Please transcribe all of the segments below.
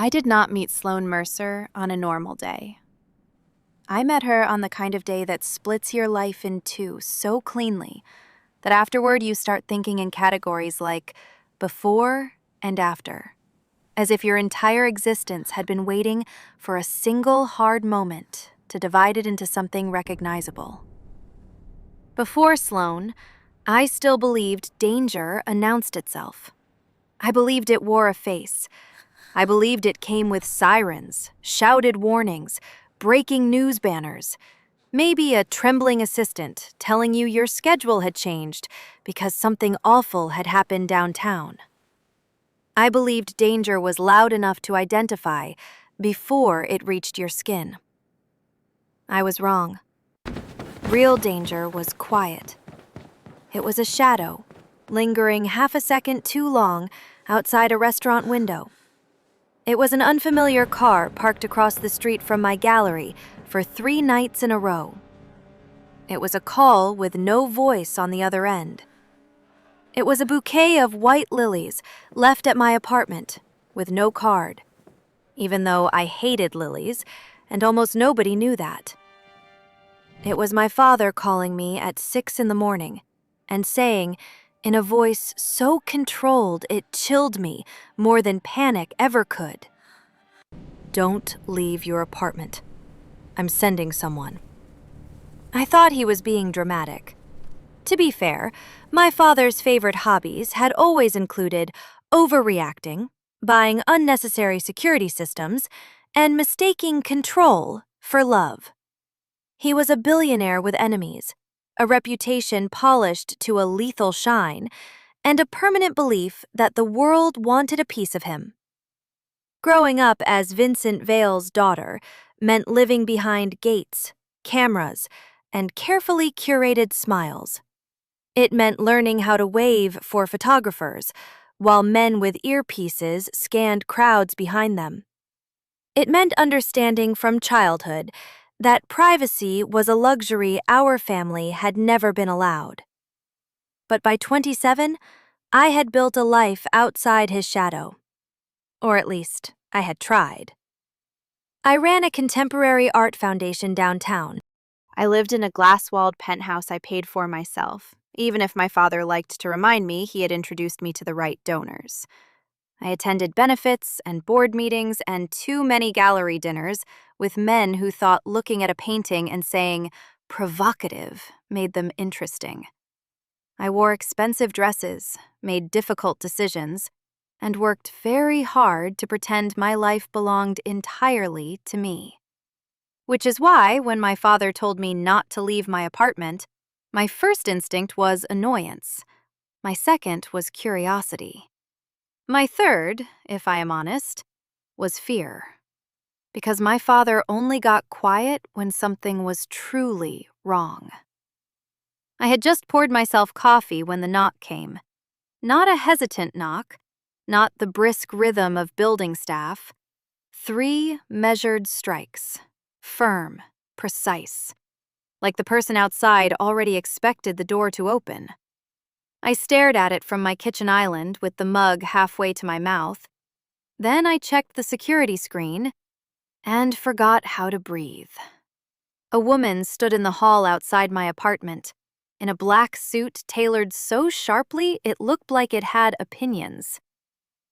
I did not meet Sloane Mercer on a normal day. I met her on the kind of day that splits your life in two so cleanly that afterward you start thinking in categories like before and after, as if your entire existence had been waiting for a single hard moment to divide it into something recognizable. Before Sloane, I still believed danger announced itself. I believed it wore a face. I believed it came with sirens, shouted warnings, breaking news banners, maybe a trembling assistant telling you your schedule had changed because something awful had happened downtown. I believed danger was loud enough to identify before it reached your skin. I was wrong. Real danger was quiet. It was a shadow, lingering half a second too long outside a restaurant window. It was an unfamiliar car parked across the street from my gallery for 3 nights in a row. It was a call with no voice on the other end. It was a bouquet of white lilies left at my apartment with no card, even though I hated lilies and almost nobody knew that. It was my father calling me at 6 in the morning and saying, in a voice so controlled it chilled me more than panic ever could, "Don't leave your apartment. I'm sending someone." I thought he was being dramatic. To be fair, my father's favorite hobbies had always included overreacting, buying unnecessary security systems, and mistaking control for love. He was a billionaire with enemies, a reputation polished to a lethal shine, and a permanent belief that the world wanted a piece of him. Growing up as Vincent Vale's daughter meant living behind gates, cameras, and carefully curated smiles. It meant learning how to wave for photographers, while men with earpieces scanned crowds behind them. It meant understanding from childhood that privacy was a luxury our family had never been allowed. But by 27, I had built a life outside his shadow. Or at least, I had tried. I ran a contemporary art foundation downtown. I lived in a glass-walled penthouse I paid for myself, even if my father liked to remind me he had introduced me to the right donors. I attended benefits and board meetings and too many gallery dinners with men who thought looking at a painting and saying "provocative" made them interesting. I wore expensive dresses, made difficult decisions, and worked very hard to pretend my life belonged entirely to me. Which is why, when my father told me not to leave my apartment, my first instinct was annoyance. My second was curiosity. My third, if I am honest, was fear. Because my father only got quiet when something was truly wrong. I had just poured myself coffee when the knock came. Not a hesitant knock, not the brisk rhythm of building staff. 3 measured strikes, firm, precise, like the person outside already expected the door to open. I stared at it from my kitchen island with the mug halfway to my mouth. Then I checked the security screen and forgot how to breathe. A woman stood in the hall outside my apartment, in a black suit tailored so sharply it looked like it had opinions.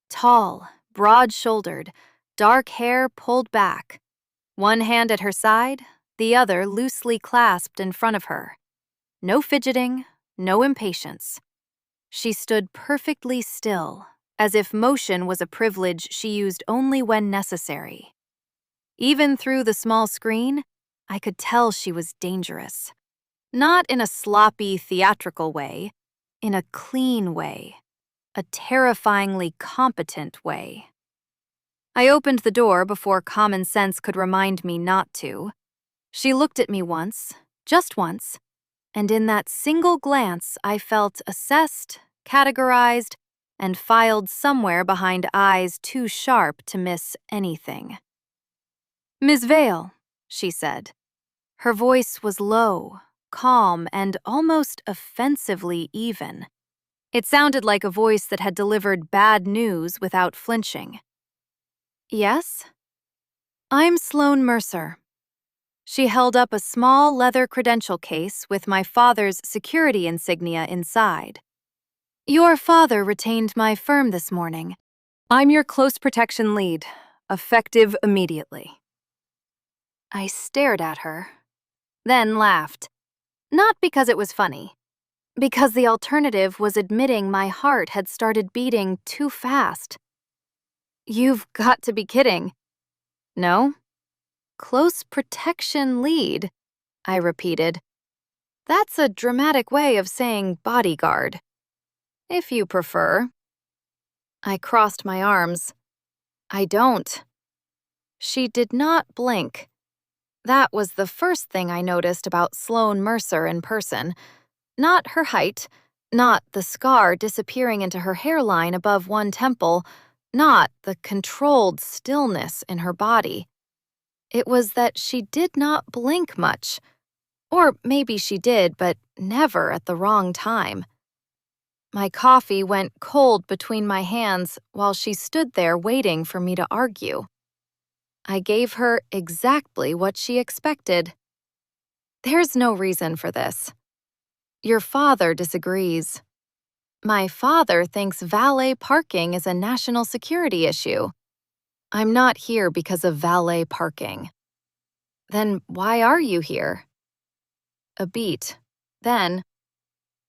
Tall, broad-shouldered, dark hair pulled back, one hand at her side, the other loosely clasped in front of her. No fidgeting, no impatience. She stood perfectly still, as if motion was a privilege she used only when necessary. Even through the small screen, I could tell she was dangerous. Not in a sloppy, theatrical way, in a clean way, a terrifyingly competent way. I opened the door before common sense could remind me not to. She looked at me once, just once, and in that single glance I felt assessed, categorized, and filed somewhere behind eyes too sharp to miss anything. "Miss Vale," she said. Her voice was low, calm, and almost offensively even. It sounded like a voice that had delivered bad news without flinching. Yes? I'm Sloane Mercer. She held up a small leather credential case with my father's security insignia inside. Your father retained my firm this morning. I'm your close protection lead, effective immediately. I stared at her, then laughed. Not because it was funny, because the alternative was admitting my heart had started beating too fast. You've got to be kidding. No? Close protection lead, I repeated. That's a dramatic way of saying bodyguard. If you prefer. I crossed my arms. I don't. She did not blink. That was the first thing I noticed about Sloane Mercer in person. Not her height, not the scar disappearing into her hairline above one temple, not the controlled stillness in her body. It was that she did not blink much. Or maybe she did, but never at the wrong time. My coffee went cold between my hands while she stood there waiting for me to argue. I gave her exactly what she expected. There's no reason for this. Your father disagrees. My father thinks valet parking is a national security issue. I'm not here because of valet parking. Then why are you here? A beat. Then,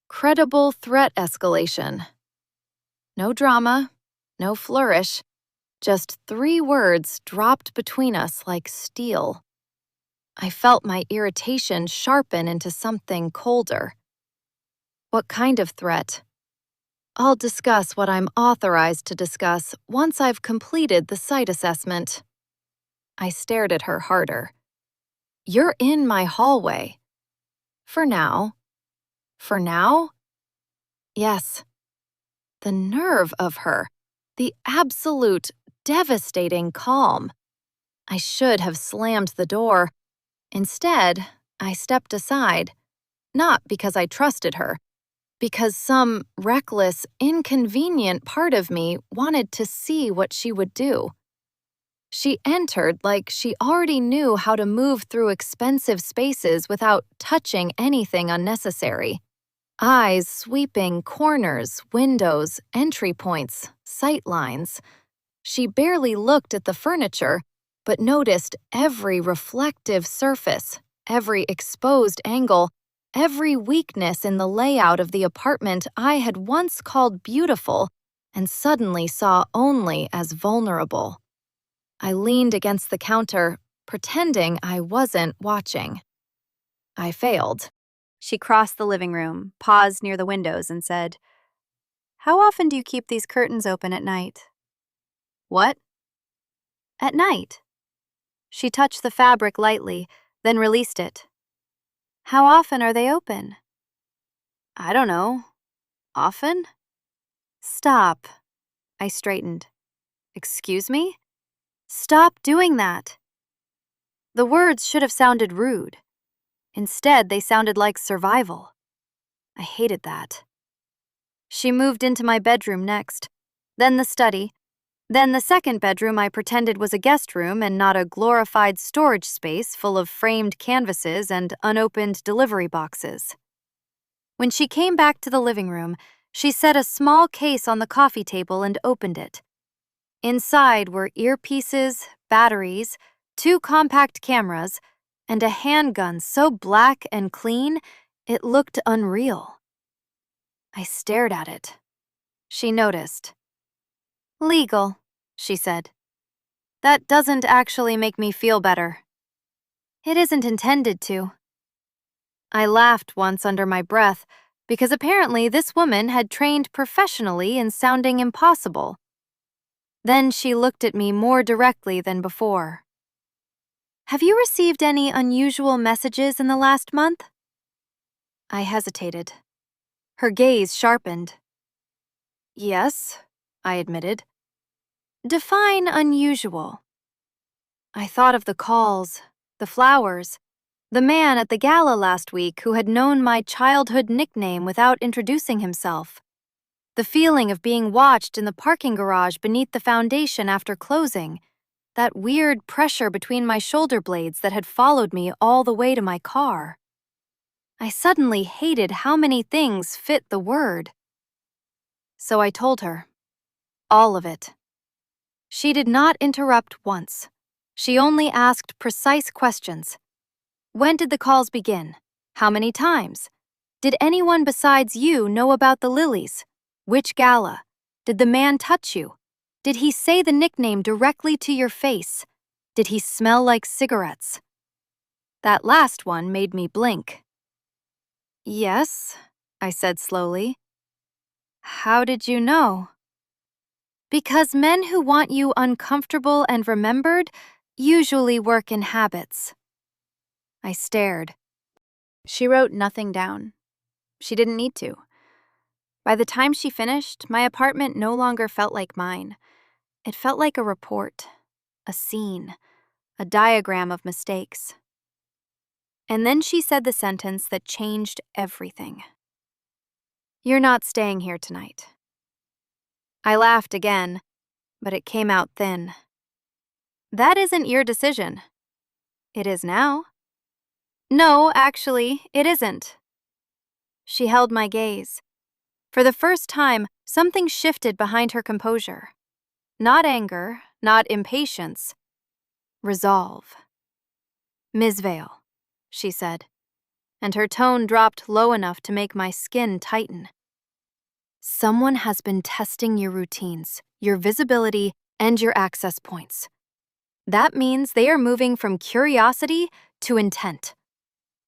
credible threat escalation. No drama, no flourish, just 3 words dropped between us like steel. I felt my irritation sharpen into something colder. What kind of threat? I'll discuss what I'm authorized to discuss once I've completed the site assessment. I stared at her harder. You're in my hallway. For now. For now? Yes. The nerve of her. The absolute, devastating calm. I should have slammed the door. Instead, I stepped aside. Not because I trusted her. Because some reckless, inconvenient part of me wanted to see what she would do. She entered like she already knew how to move through expensive spaces without touching anything unnecessary. Eyes sweeping corners, windows, entry points, sight lines. She barely looked at the furniture, but noticed every reflective surface, every exposed angle, every weakness in the layout of the apartment I had once called beautiful and suddenly saw only as vulnerable. I leaned against the counter, pretending I wasn't watching. I failed. She crossed the living room, paused near the windows, and said, "How often do you keep these curtains open at night?" What? At night. She touched the fabric lightly, then released it. How often are they open? I don't know. Often? Stop. I straightened. Excuse me? Stop doing that. The words should have sounded rude. Instead, they sounded like survival. I hated that. She moved into my bedroom next, then the study, then the second bedroom I pretended was a guest room and not a glorified storage space full of framed canvases and unopened delivery boxes. When she came back to the living room, she set a small case on the coffee table and opened it. Inside were earpieces, batteries, 2 compact cameras, and a handgun so black and clean it looked unreal. I stared at it. She noticed. Legal, she said. That doesn't actually make me feel better. It isn't intended to. I laughed once under my breath because apparently this woman had trained professionally in sounding impossible. Then she looked at me more directly than before. Have you received any unusual messages in the last month? I hesitated. Her gaze sharpened. Yes, I admitted. Define unusual. I thought of the calls, the flowers, the man at the gala last week who had known my childhood nickname without introducing himself. The feeling of being watched in the parking garage beneath the foundation after closing. that weird pressure between my shoulder blades that had followed me all the way to my car. I suddenly hated how many things fit the word. So I told her. All of it. She did not interrupt once. She only asked precise questions. When did the calls begin? How many times? Did anyone besides you know about the lilies? Which gala? Did the man touch you? Did he say the nickname directly to your face? Did he smell like cigarettes? That last one made me blink. Yes, I said slowly. How did you know? Because men who want you uncomfortable and remembered usually work in habits. I stared. She wrote nothing down. She didn't need to. By the time she finished, my apartment no longer felt like mine. It felt like a report, a scene, a diagram of mistakes. And then she said the sentence that changed everything. You're not staying here tonight. I laughed again, but it came out thin. That isn't your decision. It is now. No, actually, it isn't. She held my gaze. For the first time, something shifted behind her composure. Not anger, not impatience. Resolve. Ms. Vale, she said, and her tone dropped low enough to make my skin tighten. Someone has been testing your routines, your visibility, and your access points. That means they are moving from curiosity to intent.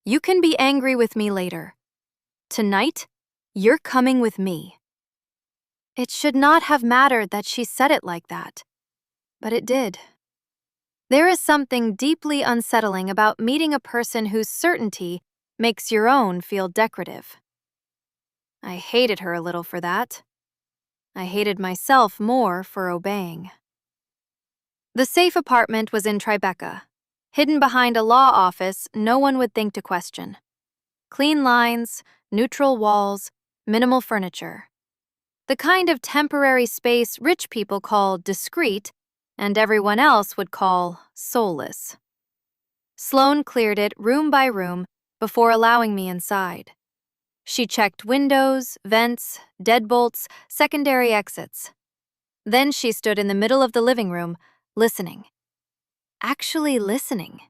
You can be angry with me later. Tonight, you're coming with me. It should not have mattered that she said it like that, but it did. There is something deeply unsettling about meeting a person whose certainty makes your own feel decorative. I hated her a little for that. I hated myself more for obeying. The safe apartment was in Tribeca, hidden behind a law office no one would think to question. Clean lines, neutral walls, minimal furniture. The kind of temporary space rich people call discreet and everyone else would call soulless. Sloane cleared it room by room before allowing me inside. She checked windows, vents, deadbolts, secondary exits. Then she stood in the middle of the living room, listening. Actually listening.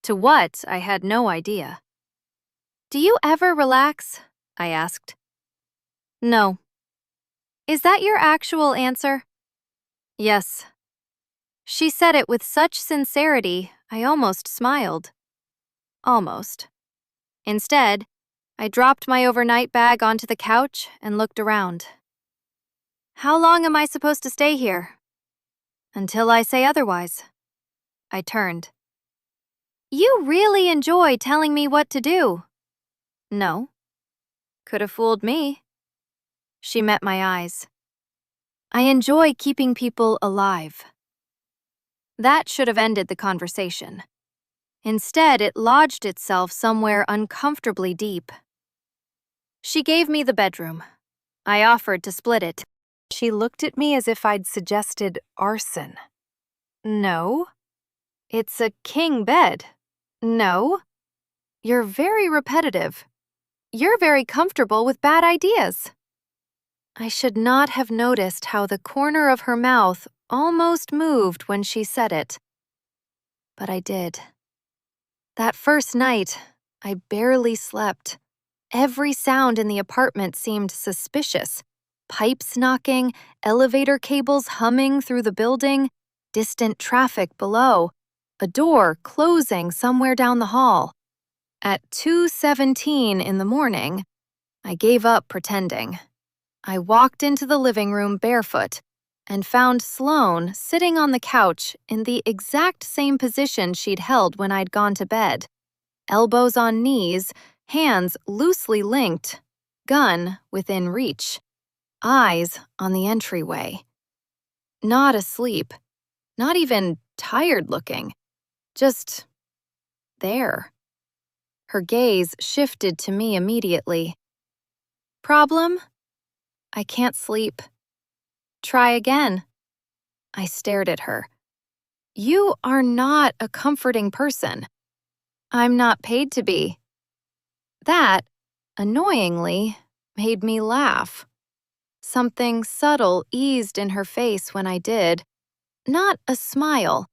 To what, I had no idea. Do you ever relax? I asked. No. Is that your actual answer? Yes. She said it with such sincerity, I almost smiled. Almost. Instead, I dropped my overnight bag onto the couch and looked around. How long am I supposed to stay here? Until I say otherwise. I turned. You really enjoy telling me what to do. No. Could have fooled me. She met my eyes. I enjoy keeping people alive. That should have ended the conversation. Instead, it lodged itself somewhere uncomfortably deep. She gave me the bedroom. I offered to split it. She looked at me as if I'd suggested arson. No. It's a king bed. No. You're very repetitive. You're very comfortable with bad ideas. I should not have noticed how the corner of her mouth almost moved when she said it. But I did. That first night, I barely slept. Every sound in the apartment seemed suspicious. Pipes knocking, elevator cables humming through the building, distant traffic below, a door closing somewhere down the hall. At 2:17 in the morning, I gave up pretending. I walked into the living room barefoot and found Sloane sitting on the couch in the exact same position she'd held when I'd gone to bed. Elbows on knees, hands loosely linked, gun within reach, eyes on the entryway. Not asleep, not even tired looking, just there. Her gaze shifted to me immediately. Problem? I can't sleep. Try again. I stared at her. You are not a comforting person. I'm not paid to be. That, annoyingly, made me laugh. Something subtle eased in her face when I did. Not a smile,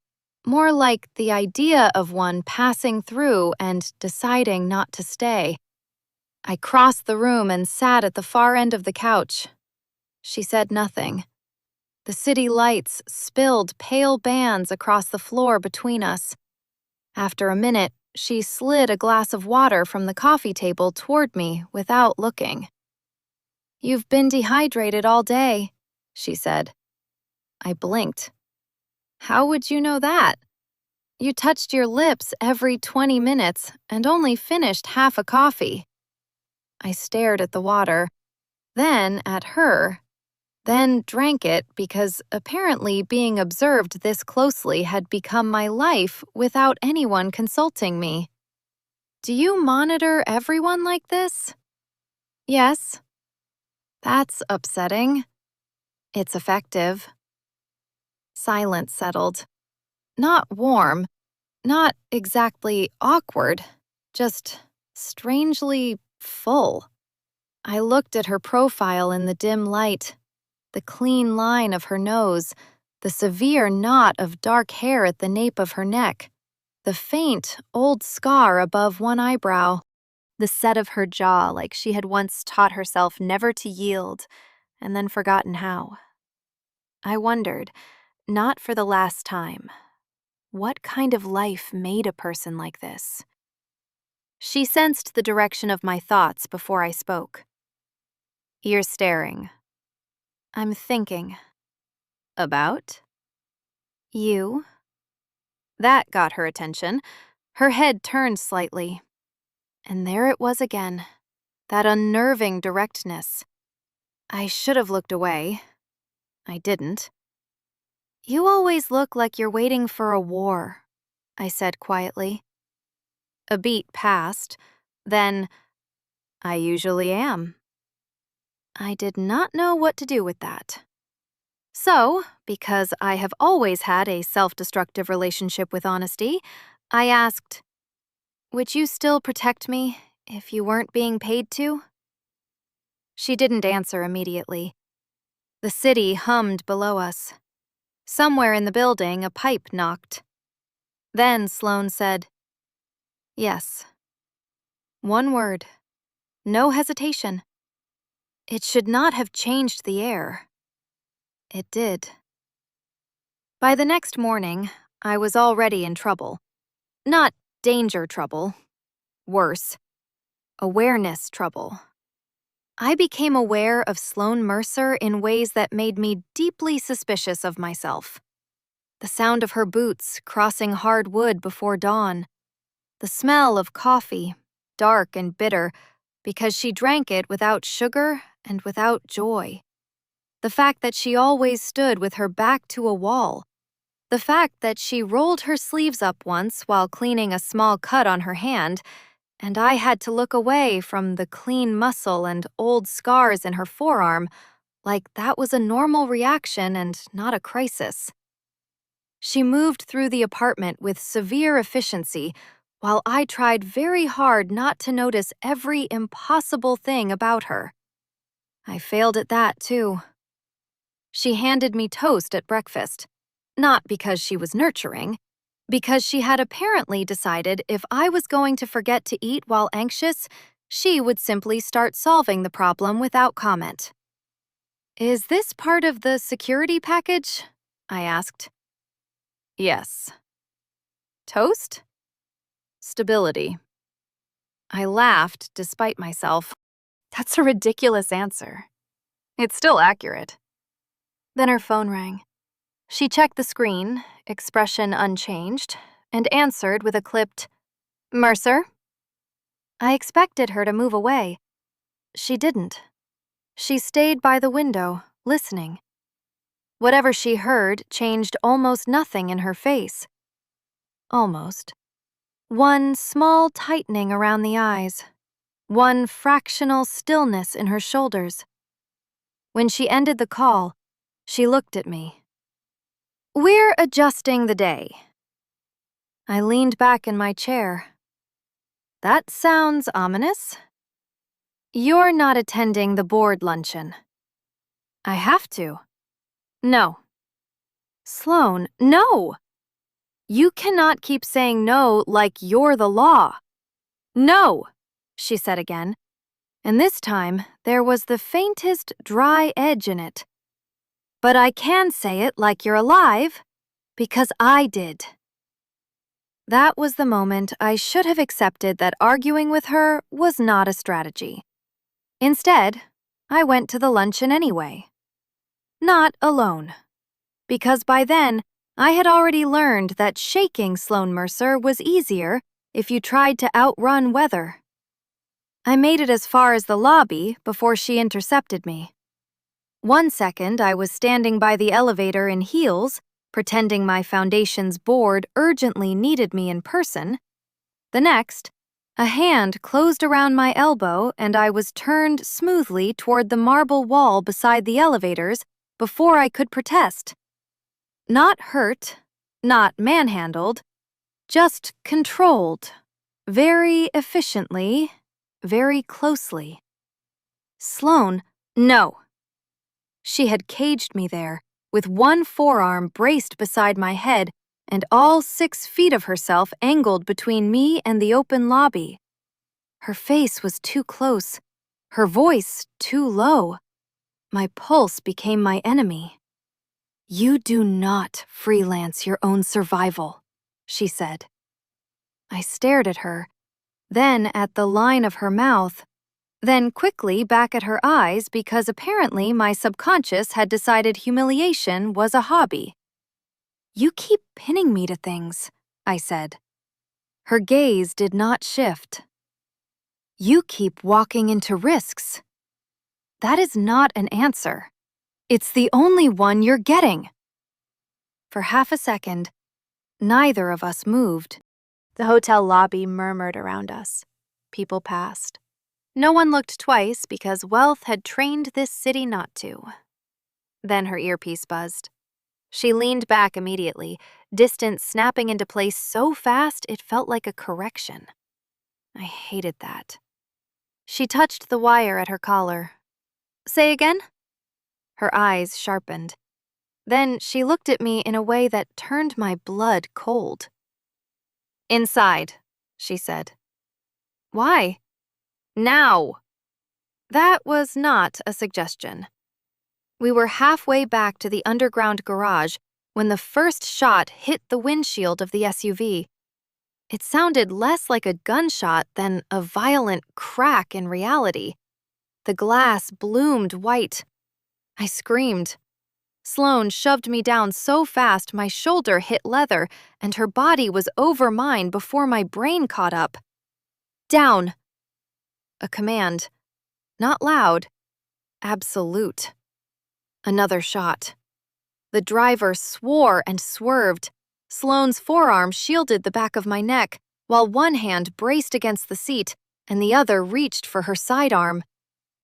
more like the idea of one passing through and deciding not to stay. I crossed the room and sat at the far end of the couch. She said nothing. The city lights spilled pale bands across the floor between us. After a minute, she slid a glass of water from the coffee table toward me without looking. "You've been dehydrated all day," she said. I blinked. "How would you know that? You touched your lips every 20 minutes and only finished half a coffee." I stared at the water, then at her, then drank it because apparently being observed this closely had become my life without anyone consulting me. "Do you monitor everyone like this?" "Yes." "That's upsetting." "It's effective." Silence settled. Not warm, not exactly awkward, just strangely full. I looked at her profile in the dim light, the clean line of her nose, the severe knot of dark hair at the nape of her neck, the faint, old scar above one eyebrow, the set of her jaw like she had once taught herself never to yield and then forgotten how. I wondered, not for the last time, what kind of life made a person like this? She sensed the direction of my thoughts before I spoke. "You're staring." "I'm thinking." "About?" "You." That got her attention. Her head turned slightly. And there it was again, that unnerving directness. I should have looked away. I didn't. "You always look like you're waiting for a war," I said quietly. A beat passed. Then, "I usually am." I did not know what to do with that. So, because I have always had a self-destructive relationship with honesty, I asked, "Would you still protect me if you weren't being paid to?" She didn't answer immediately. The city hummed below us. Somewhere in the building, a pipe knocked. Then Sloane said, "Yes." One word. No hesitation. It should not have changed the air. It did. By the next morning, I was already in trouble. Not danger trouble. Worse. Awareness trouble. I became aware of Sloane Mercer in ways that made me deeply suspicious of myself. The sound of her boots crossing hard wood before dawn. The smell of coffee, dark and bitter, because she drank it without sugar and without joy. The fact that she always stood with her back to a wall. The fact that she rolled her sleeves up once while cleaning a small cut on her hand, and I had to look away from the clean muscle and old scars in her forearm, like that was a normal reaction and not a crisis. She moved through the apartment with severe efficiency, while I tried very hard not to notice every impossible thing about her. I failed at that, too. She handed me toast at breakfast, not because she was nurturing, because she had apparently decided if I was going to forget to eat while anxious, she would simply start solving the problem without comment. "Is this part of the security package?" I asked. "Yes." "Toast?" "Stability." I laughed despite myself. That's a ridiculous answer. It's still accurate. Then her phone rang. She checked the screen, expression unchanged, and answered with a clipped, "Mercer?" I expected her to move away. She didn't. She stayed by the window, listening. Whatever she heard changed almost nothing in her face. Almost. One small tightening around the eyes. One fractional stillness in her shoulders. When she ended the call, she looked at me. We're adjusting the day. I leaned back in my chair. That sounds ominous. You're not attending the board luncheon. I have to. No. Sloane, no! You cannot keep saying no like you're the law. No, she said again, and this time there was the faintest dry edge in it. But I can say it like you're alive, because I did. That was the moment I should have accepted that arguing with her was not a strategy. Instead, I went to the luncheon anyway. Not alone. Because by then, I had already learned that shaking Sloane Mercer was easier if you tried to outrun weather. I made it as far as the lobby before she intercepted me. 1 second, I was standing by the elevator in heels, pretending my foundation's board urgently needed me in person. The next, a hand closed around my elbow and I was turned smoothly toward the marble wall beside the elevators before I could protest. Not hurt, not manhandled, just controlled, very efficiently, very closely. Sloane, no. She had caged me there, with one forearm braced beside my head and all 6 feet of herself angled between me and the open lobby. Her face was too close, her voice too low. My pulse became my enemy. You do not freelance your own survival, she said. I stared at her, then at the line of her mouth, then quickly back at her eyes because apparently my subconscious had decided humiliation was a hobby. You keep pinning me to things, I said. Her gaze did not shift. You keep walking into risks. That is not an answer. It's the only one you're getting. For half a second, neither of us moved. The hotel lobby murmured around us. People passed. No one looked twice because wealth had trained this city not to. Then her earpiece buzzed. She leaned back immediately, distance snapping into place so fast it felt like a correction. I hated that. She touched the wire at her collar. Say again? Her eyes sharpened. Then she looked at me in a way that turned my blood cold. Inside, she said. Why? Now! That was not a suggestion. We were halfway back to the underground garage when the first shot hit the windshield of the SUV. It sounded less like a gunshot than a violent crack in reality. The glass bloomed white. I screamed. Sloane shoved me down so fast my shoulder hit leather and her body was over mine before my brain caught up. Down! A command. Not loud. Absolute. Another shot. The driver swore and swerved. Sloane's forearm shielded the back of my neck, while one hand braced against the seat and the other reached for her sidearm.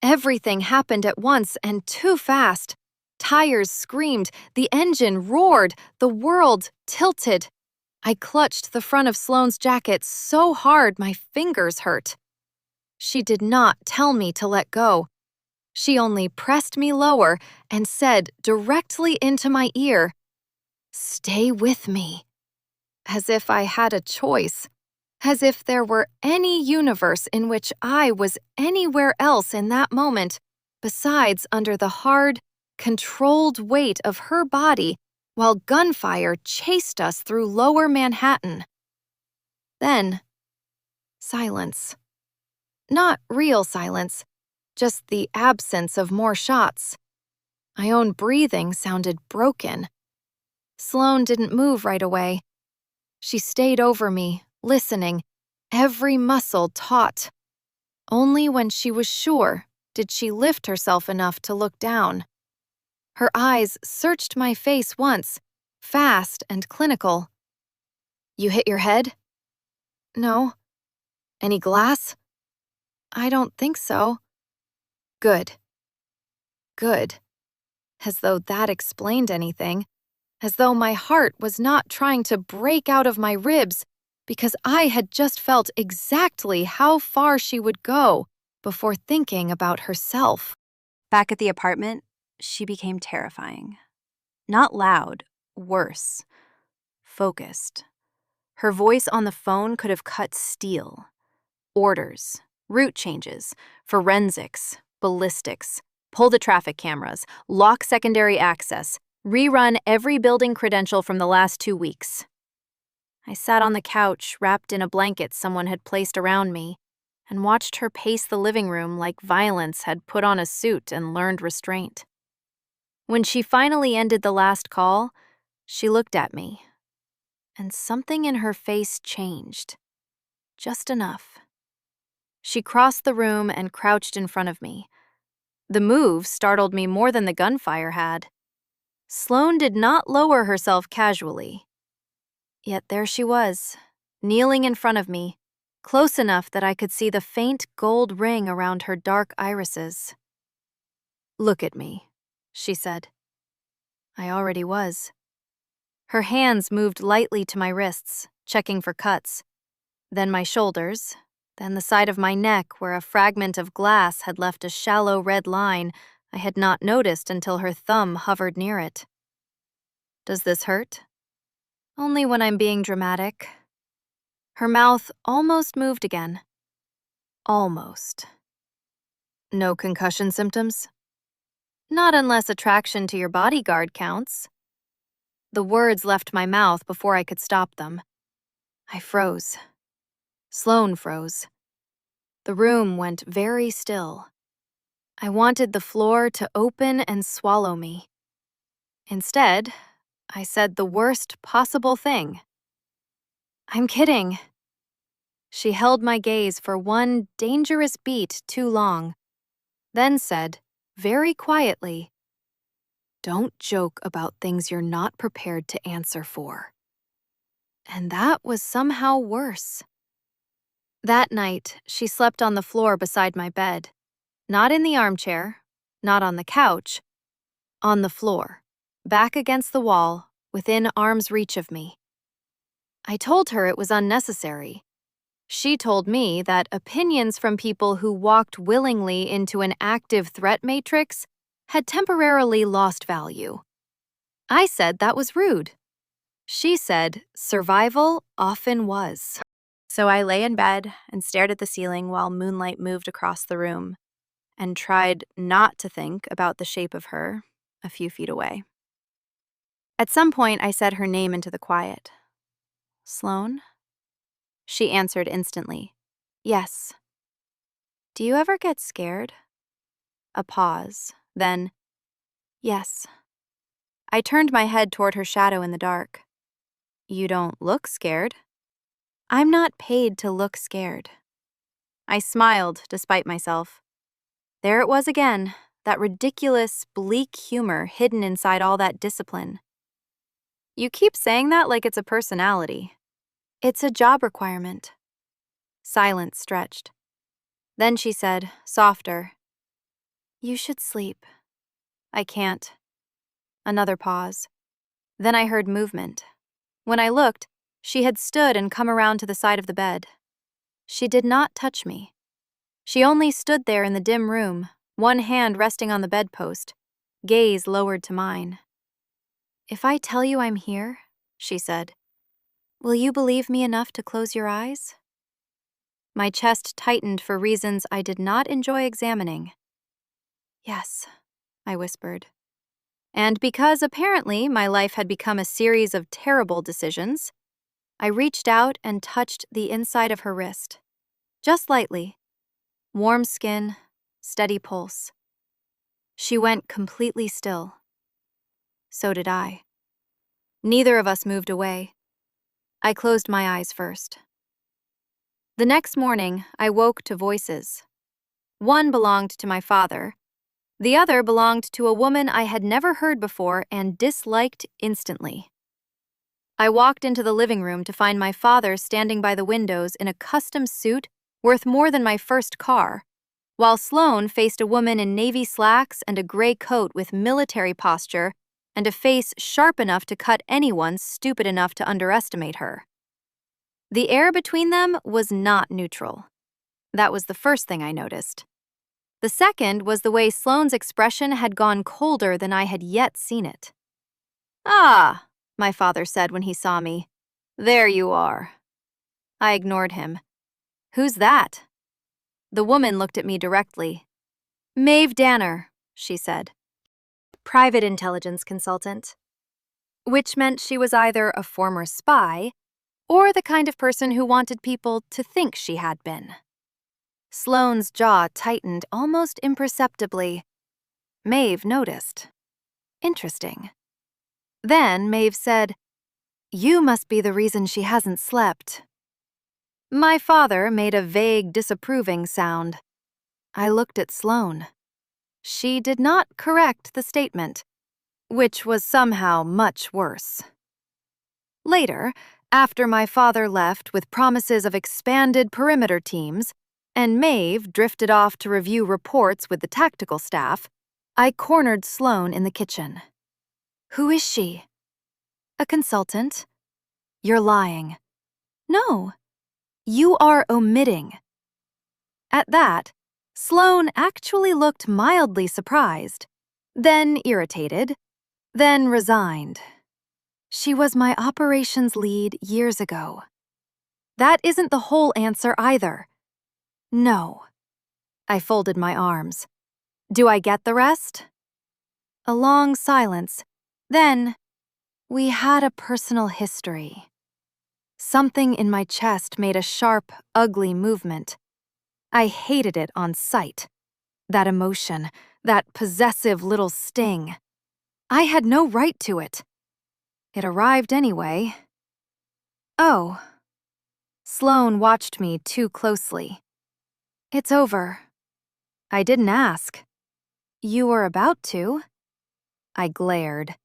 Everything happened at once and too fast. Tires screamed, the engine roared, the world tilted. I clutched the front of Sloane's jacket so hard my fingers hurt. She did not tell me to let go. She only pressed me lower and said directly into my ear, "Stay with me." As if I had a choice. As if there were any universe in which I was anywhere else in that moment, besides under the hard, controlled weight of her body while gunfire chased us through lower Manhattan. Then, silence. Not real silence, just the absence of more shots. My own breathing sounded broken. Sloane didn't move right away. She stayed over me, listening, every muscle taut. Only when she was sure did she lift herself enough to look down. Her eyes searched my face once, fast and clinical. You hit your head? No. Any glass? I don't think so. Good. Good. As though that explained anything. as though my heart was not trying to break out of my ribs because I had just felt exactly how far she would go before thinking about herself. Back at the apartment, she became terrifying. Not loud, worse, focused. Her voice on the phone could have cut steel. Orders, route changes, forensics, ballistics, pull the traffic cameras, lock secondary access, rerun every building credential from the last 2 weeks. I sat on the couch, wrapped in a blanket someone had placed around me, and watched her pace the living room like violence had put on a suit and learned restraint. When she finally ended the last call, she looked at me, and something in her face changed. Just enough. She crossed the room and crouched in front of me. The move startled me more than the gunfire had. Sloane did not lower herself casually. Yet there she was, kneeling in front of me, close enough that I could see the faint gold ring around her dark irises. "Look at me," she said. I already was. Her hands moved lightly to my wrists, checking for cuts, then my shoulders, then the side of my neck where a fragment of glass had left a shallow red line I had not noticed until her thumb hovered near it. "Does this hurt?" "Only when I'm being dramatic." Her mouth almost moved again. Almost. "No concussion symptoms?" "Not unless attraction to your bodyguard counts." The words left my mouth before I could stop them. I froze. Sloane froze. The room went very still. I wanted the floor to open and swallow me. Instead, I said the worst possible thing. "I'm kidding." She held my gaze for one dangerous beat too long, then said, very quietly, "Don't joke about things you're not prepared to answer for." And that was somehow worse. That night, she slept on the floor beside my bed. Not in the armchair, not on the couch, on the floor, back against the wall, within arm's reach of me. I told her it was unnecessary. She told me that opinions from people who walked willingly into an active threat matrix had temporarily lost value. I said that was rude. She said survival often was. So I lay in bed and stared at the ceiling while moonlight moved across the room, and tried not to think about the shape of her a few feet away. At some point, I said her name into the quiet. "Sloane?" She answered instantly. "Yes." "Do you ever get scared?" A pause, then, "Yes." I turned my head toward her shadow in the dark. "You don't look scared." "I'm not paid to look scared." I smiled, despite myself. There it was again, that ridiculous, bleak humor hidden inside all that discipline. "You keep saying that like it's a personality." "It's a job requirement." Silence stretched. Then she said, softer, "You should sleep." "I can't." Another pause. Then I heard movement. When I looked, she had stood and come around to the side of the bed. She did not touch me. She only stood there in the dim room, one hand resting on the bedpost, gaze lowered to mine. "If I tell you I'm here," she said, "will you believe me enough to close your eyes?" My chest tightened for reasons I did not enjoy examining. "Yes," I whispered. And because apparently my life had become a series of terrible decisions, I reached out and touched the inside of her wrist. Just lightly. Warm skin, steady pulse. She went completely still. So did I. Neither of us moved away. I closed my eyes first. The next morning, I woke to voices. One belonged to my father. The other belonged to a woman I had never heard before and disliked instantly. I walked into the living room to find my father standing by the windows in a custom suit worth more than my first car, while Sloane faced a woman in navy slacks and a gray coat with military posture and a face sharp enough to cut anyone stupid enough to underestimate her. The air between them was not neutral. That was the first thing I noticed. The second was the way Sloane's expression had gone colder than I had yet seen it. "Ah," my father said when he saw me. "There you are." I ignored him. "Who's that?" The woman looked at me directly. "Maeve Danner," she said. "Private intelligence consultant." Which meant she was either a former spy or the kind of person who wanted people to think she had been. Sloane's jaw tightened almost imperceptibly. Maeve noticed. Interesting. Then Maeve said, "You must be the reason she hasn't slept." My father made a vague, disapproving sound. I looked at Sloane. She did not correct the statement, which was somehow much worse. Later, after my father left with promises of expanded perimeter teams, and Maeve drifted off to review reports with the tactical staff, I cornered Sloane in the kitchen. "Who is she?" "A consultant." "You're lying." "No. You are omitting." At that, Sloane actually looked mildly surprised, then irritated, then resigned. "She was my operations lead years ago." "That isn't the whole answer either." "No." I folded my arms. "Do I get the rest?" A long silence. Then, "We had a personal history." Something in my chest made a sharp, ugly movement. I hated it on sight. That emotion, that possessive little sting. I had no right to it. It arrived anyway. "Oh." Sloane watched me too closely. "It's over." I didn't ask. "You were about to." I glared.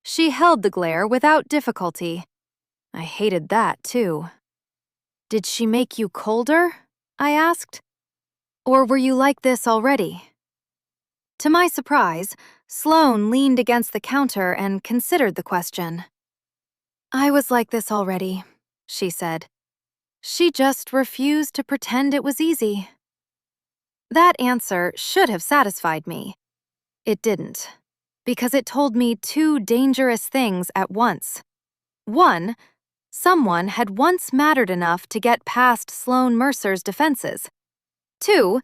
She held the glare without difficulty. I hated that, too. "Did she make you colder?" I asked. "Or were you like this already?" To my surprise, Sloane leaned against the counter and considered the question. "I was like this already," she said. "She just refused to pretend it was easy." That answer should have satisfied me. It didn't, because it told me two dangerous things at once. One, someone had once mattered enough to get past Sloane Mercer's defenses. Two,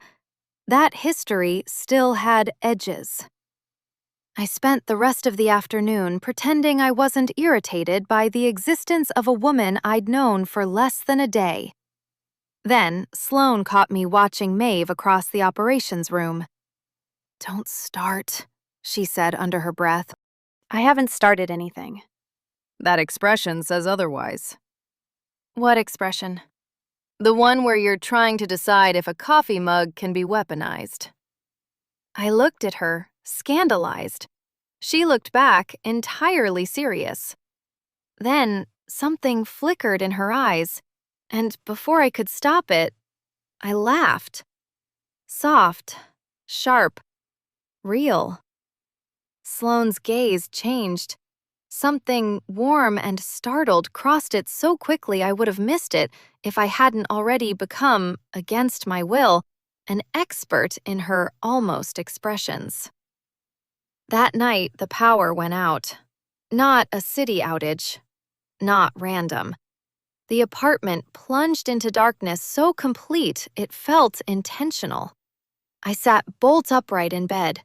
that history still had edges. I spent the rest of the afternoon pretending I wasn't irritated by the existence of a woman I'd known for less than a day. Then, Sloane caught me watching Maeve across the operations room. "Don't start," she said under her breath. "I haven't started anything." That expression says otherwise. "What expression?" The one where you're trying to decide if a coffee mug can be weaponized. I looked at her, scandalized. She looked back, entirely serious. Then, something flickered in her eyes, and before I could stop it, I laughed. Soft, sharp, real. Sloane's gaze changed. Something warm and startled crossed it so quickly I would have missed it if I hadn't already become, against my will, an expert in her almost expressions. That night, the power went out. Not a city outage. Not random. The apartment plunged into darkness so complete it felt intentional. I sat bolt upright in bed.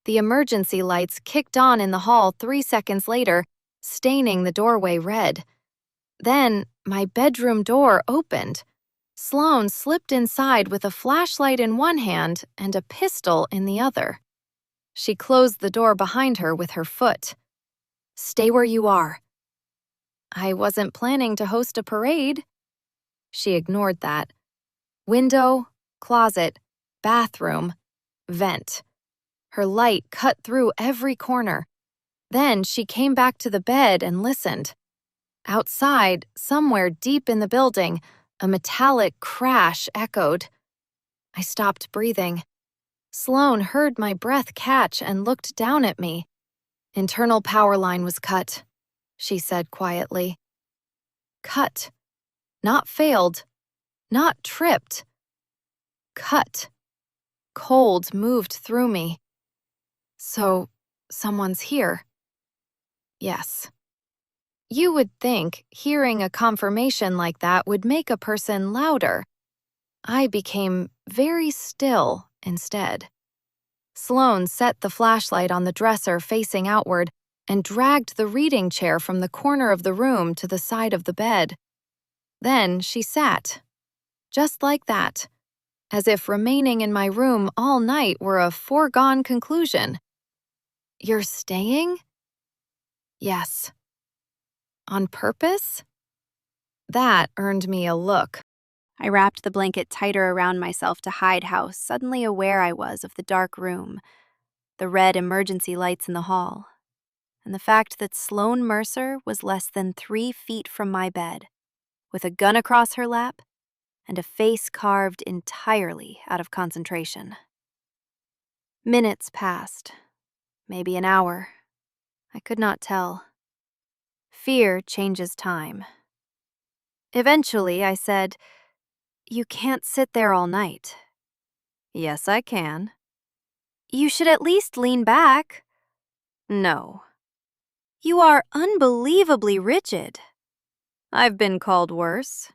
The emergency lights kicked on in the hall 3 seconds later, staining the doorway red. Then, my bedroom door opened. Sloane slipped inside with a flashlight in one hand and a pistol in the other. She closed the door behind her with her foot. "Stay where you are." I wasn't planning to host a parade. She ignored that. Window, closet, bathroom, vent. Her light cut through every corner. Then she came back to the bed and listened. Outside, somewhere deep in the building, a metallic crash echoed. I stopped breathing. Sloane heard my breath catch and looked down at me. Internal power line was cut, she said quietly. Cut. Not failed. Not tripped. Cut. Cold moved through me. So, someone's here. Yes. You would think hearing a confirmation like that would make a person louder. I became very still instead. Sloane set the flashlight on the dresser facing outward and dragged the reading chair from the corner of the room to the side of the bed. Then she sat, just like that, as if remaining in my room all night were a foregone conclusion. You're staying? Yes. On purpose? That earned me a look. I wrapped the blanket tighter around myself to hide how suddenly aware I was of the dark room, the red emergency lights in the hall, and the fact that Sloane Mercer was less than 3 feet from my bed, with a gun across her lap and a face carved entirely out of concentration. Minutes passed, maybe an hour. I could not tell. Fear changes time. Eventually, I said, "You can't sit there all night." "Yes, I can." "You should at least lean back." "No." "You are unbelievably rigid." "I've been called worse."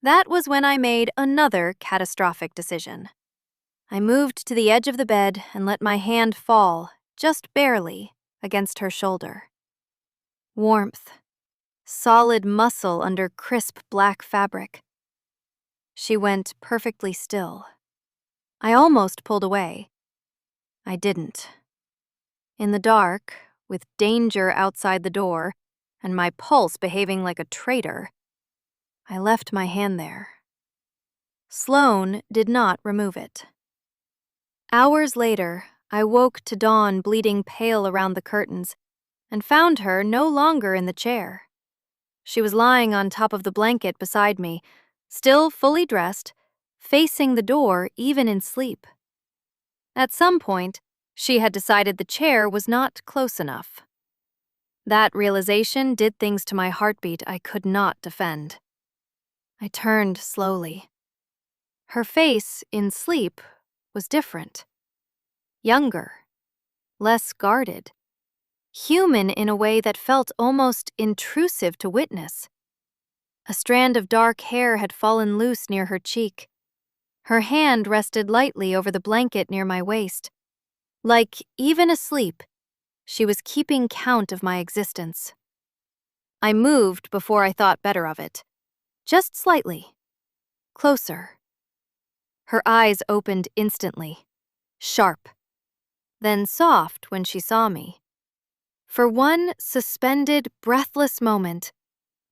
That was when I made another catastrophic decision. I moved to the edge of the bed and let my hand fall, just barely, against her shoulder. Warmth. Solid muscle under crisp black fabric. She went perfectly still. I almost pulled away. I didn't. In the dark, with danger outside the door, and my pulse behaving like a traitor, I left my hand there. Sloane did not remove it. Hours later, I woke to dawn bleeding pale around the curtains and found her no longer in the chair. She was lying on top of the blanket beside me, still fully dressed, facing the door even in sleep. At some point, she had decided the chair was not close enough. That realization did things to my heartbeat I could not defend. I turned slowly. Her face, in sleep, was different. Younger. Less guarded. Human in a way that felt almost intrusive to witness. A strand of dark hair had fallen loose near her cheek. Her hand rested lightly over the blanket near my waist. Like, even asleep, she was keeping count of my existence. I moved before I thought better of it. Just slightly. Closer. Her eyes opened instantly. Sharp. Then soft when she saw me. For one suspended, breathless moment,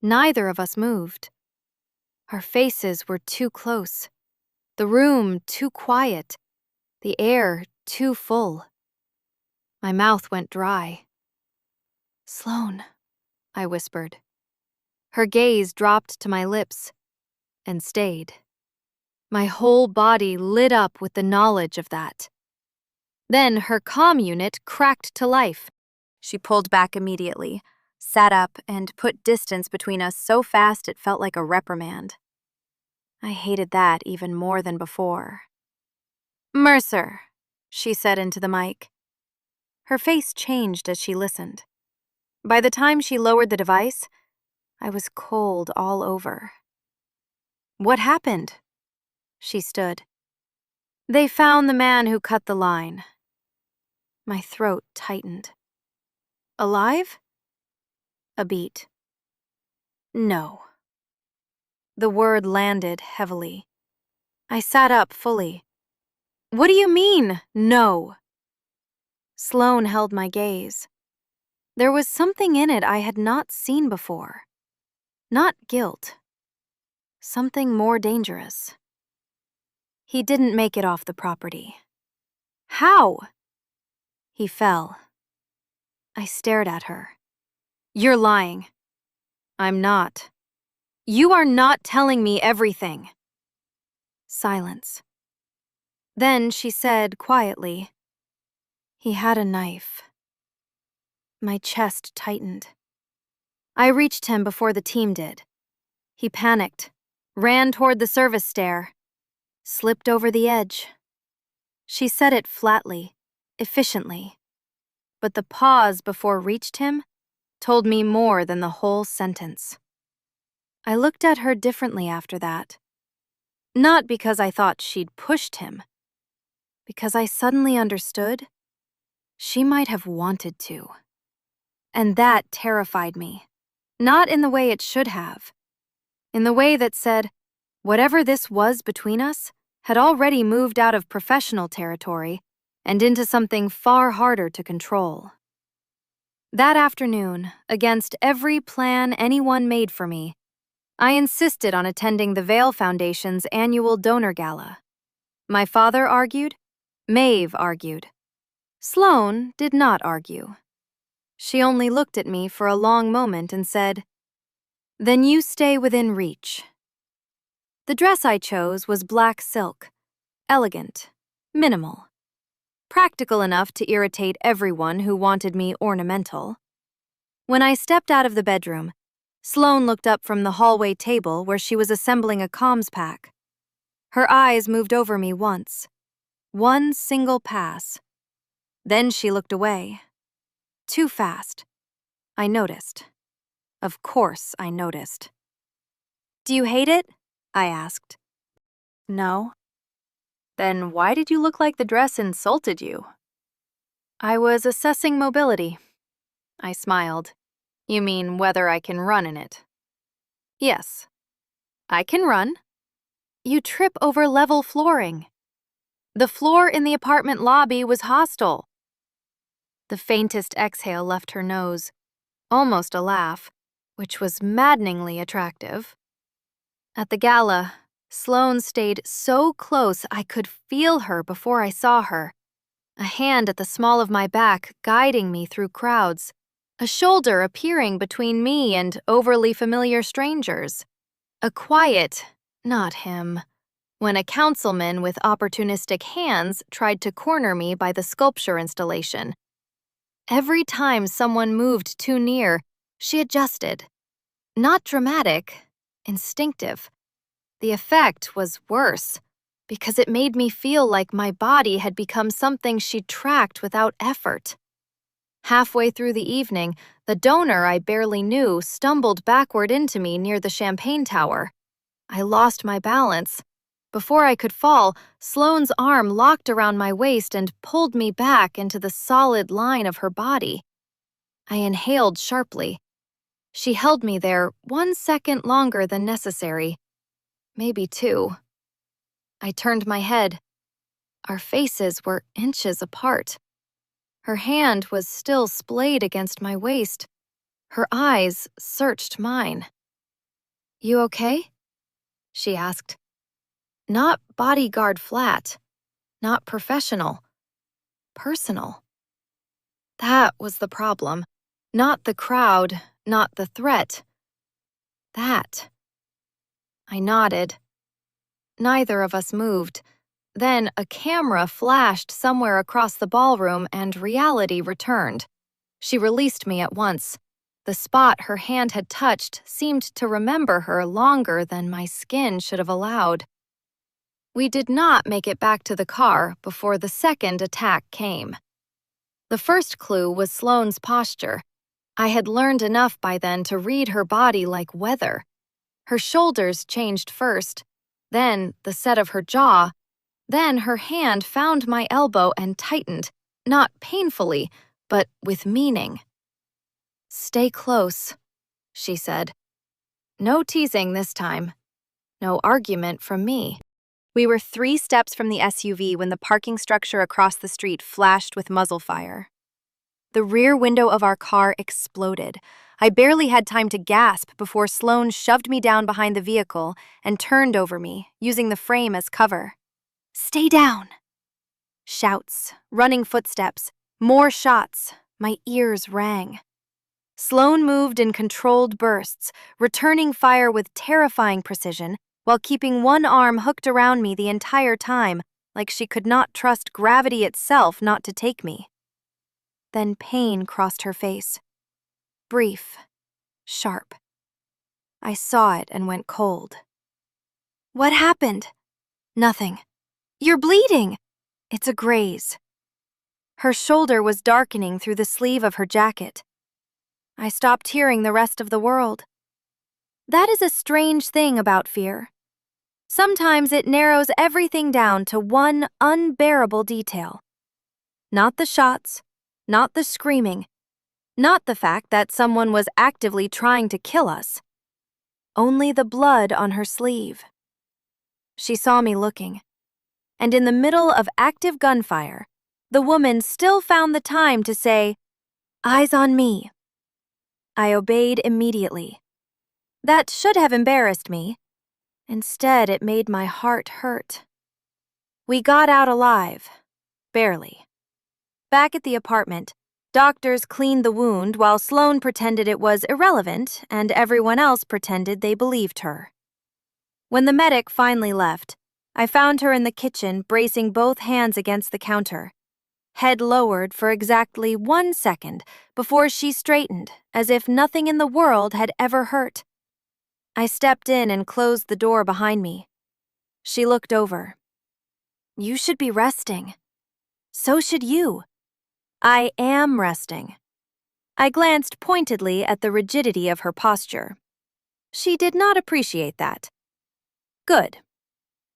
neither of us moved. Our faces were too close. The room too quiet. The air too full. My mouth went dry. "Sloane," I whispered. Her gaze dropped to my lips and stayed. My whole body lit up with the knowledge of that. Then her comm unit cracked to life. She pulled back immediately, sat up, and put distance between us so fast it felt like a reprimand. I hated that even more than before. "Mercer," she said into the mic. Her face changed as she listened. By the time she lowered the device, I was cold all over. "What happened?" She stood. "They found the man who cut the line." My throat tightened. "Alive?" A beat. "No." The word landed heavily. I sat up fully. "What do you mean, no?" Sloane held my gaze. There was something in it I had not seen before. Not guilt. Something more dangerous. "He didn't make it off the property." "How?" "He fell." I stared at her. "You're lying." "I'm not." "You are not telling me everything." Silence. Then she said quietly, "He had a knife." My chest tightened. I reached him before the team did. He panicked, ran toward the service stair, slipped over the edge. She said it flatly, efficiently, but the pause before reached him told me more than the whole sentence. I looked at her differently after that. Not because I thought she'd pushed him, because I suddenly understood she might have wanted to. And that terrified me, not in the way it should have, in the way that said, whatever this was between us had already moved out of professional territory and into something far harder to control. That afternoon, against every plan anyone made for me, I insisted on attending the Vale Foundation's annual donor gala. My father argued. Maeve argued. Sloane did not argue. She only looked at me for a long moment and said, "Then you stay within reach." The dress I chose was black silk, elegant, minimal, practical enough to irritate everyone who wanted me ornamental. When I stepped out of the bedroom, Sloane looked up from the hallway table where she was assembling a comms pack. Her eyes moved over me once. One single pass. Then she looked away. Too fast. I noticed. Of course I noticed. "Do you hate it?" I asked. "No." "Then why did you look like the dress insulted you?" "I was assessing mobility." I smiled. "You mean whether I can run in it?" "Yes." "I can run." "You trip over level flooring." "The floor in the apartment lobby was hostile." The faintest exhale left her nose, almost a laugh, which was maddeningly attractive. At the gala, Sloane stayed so close I could feel her before I saw her, a hand at the small of my back guiding me through crowds, a shoulder appearing between me and overly familiar strangers, a quiet, not him, when a councilman with opportunistic hands tried to corner me by the sculpture installation. Every time someone moved too near, she adjusted. Not dramatic, instinctive. The effect was worse, because it made me feel like my body had become something she tracked without effort. Halfway through the evening, the donor I barely knew stumbled backward into me near the champagne tower. I lost my balance. Before I could fall, Sloane's arm locked around my waist and pulled me back into the solid line of her body. I inhaled sharply. She held me there 1 second longer than necessary. Maybe 2. I turned my head. Our faces were inches apart. Her hand was still splayed against my waist. Her eyes searched mine. "You okay?" she asked. Not bodyguard flat. Not professional. Personal. That was the problem. Not the crowd, not the threat. That. I nodded. Neither of us moved. Then a camera flashed somewhere across the ballroom and reality returned. She released me at once. The spot her hand had touched seemed to remember her longer than my skin should have allowed. We did not make it back to the car before the second attack came. The first clue was Sloane's posture. I had learned enough by then to read her body like weather. Her shoulders changed first, then the set of her jaw, then her hand found my elbow and tightened, not painfully, but with meaning. "Stay close," she said. No teasing this time. No argument from me. We were 3 steps from the SUV when the parking structure across the street flashed with muzzle fire. The rear window of our car exploded. I barely had time to gasp before Sloane shoved me down behind the vehicle and turned over me, using the frame as cover. "Stay down!" Shouts, running footsteps, more shots. My ears rang. Sloane moved in controlled bursts, returning fire with terrifying precision, while keeping one arm hooked around me the entire time, like she could not trust gravity itself not to take me. Then pain crossed her face. Brief, sharp. I saw it and went cold. What happened? Nothing. You're bleeding. It's a graze. Her shoulder was darkening through the sleeve of her jacket. I stopped hearing the rest of the world. That is a strange thing about fear. Sometimes it narrows everything down to one unbearable detail. Not the shots, not the screaming, not the fact that someone was actively trying to kill us. Only the blood on her sleeve. She saw me looking, and in the middle of active gunfire, the woman still found the time to say, "Eyes on me." I obeyed immediately. That should have embarrassed me. Instead, it made my heart hurt. We got out alive. Barely. Back at the apartment, doctors cleaned the wound while Sloane pretended it was irrelevant and everyone else pretended they believed her. When the medic finally left, I found her in the kitchen bracing both hands against the counter, head lowered for exactly 1 second before she straightened as if nothing in the world had ever hurt. I stepped in and closed the door behind me. She looked over. "You should be resting. So should you." "I am resting." I glanced pointedly at the rigidity of her posture. She did not appreciate that. Good.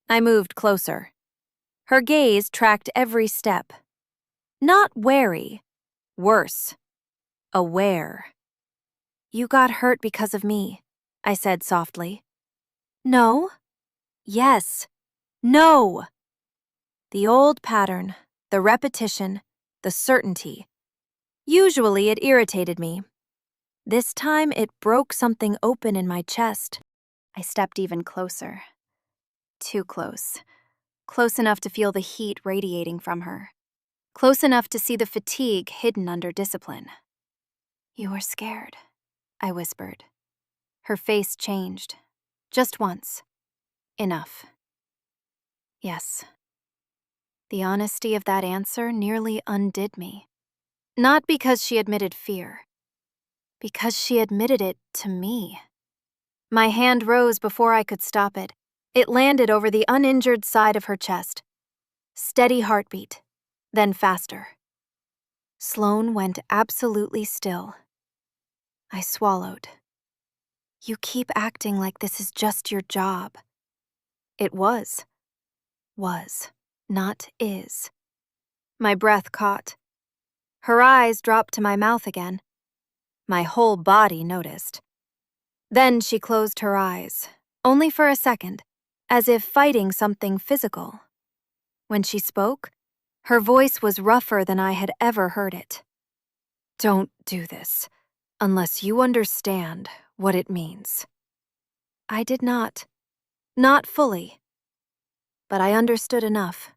I moved closer. Her gaze tracked every step. Not wary. Worse. Aware. "You got hurt because of me," I said softly. "No." "Yes." "No." The old pattern, the repetition, the certainty. Usually it irritated me. This time it broke something open in my chest. I stepped even closer. Too close. Close enough to feel the heat radiating from her. Close enough to see the fatigue hidden under discipline. "You were scared," I whispered. Her face changed. Just once. Enough. Yes. The honesty of that answer nearly undid me. Not because she admitted fear. Because she admitted it to me. My hand rose before I could stop it. It landed over the uninjured side of her chest. Steady heartbeat, then faster. Sloane went absolutely still. I swallowed. "You keep acting like this is just your job." It was. Was, not is. My breath caught. Her eyes dropped to my mouth again. My whole body noticed. Then she closed her eyes, only for a second, as if fighting something physical. When she spoke, her voice was rougher than I had ever heard it. "Don't do this, unless you understand what it means." I did not. Not fully. But I understood enough.